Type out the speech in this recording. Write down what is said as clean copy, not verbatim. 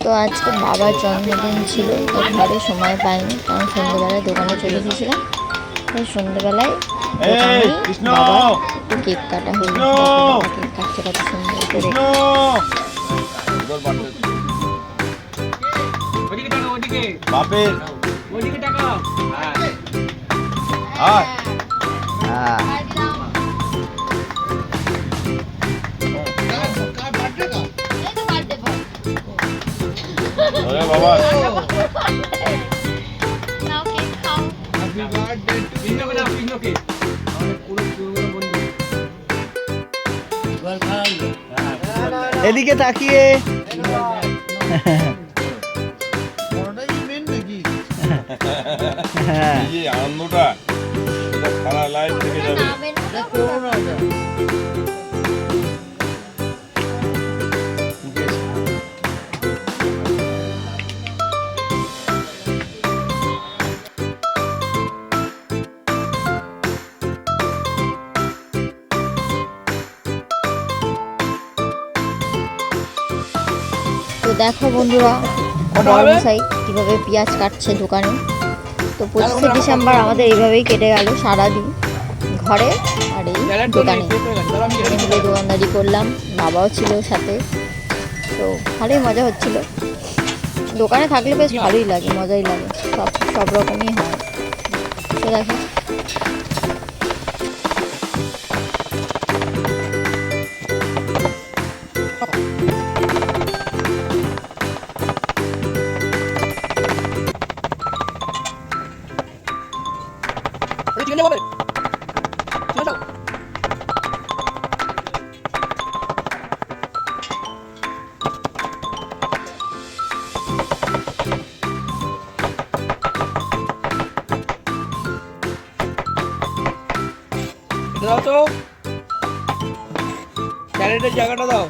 তো আজকে বাবার জন্মদিন ছিল, তো ঘরে সময় পাইনি, কারণ সন্ধ্যেবেলায় দোকানে চলে গেছিলাম। তাই সন্ধ্যেবেলায় দোকানেই বাবার একটু কেক কাটা হলো। বাবা কেক কাটছে কত সুন্দর করে। বাপের বাবা এদিকে তাকিয়ে এই আনন্দটা সারা লাইফ থেকে যাবে। তো দেখো বন্ধুরা, বড়মশাই কীভাবে পেঁয়াজ কাটছে দোকানে। তো 25শে ডিসেম্বর আমাদের এইভাবেই কেটে গেল সারাদিন, ঘরে আর এই দোকানে মিলে দোকানদারি করলাম। বাবাও ছিল সাথে, তো ভালোই মজা হচ্ছিল। দোকানে থাকলে বেশ ভালোই লাগে, মজাই লাগে, সব রকমই হয়। তো দেখো দাও তো, ক্যারেটের জায়গাটা দাও।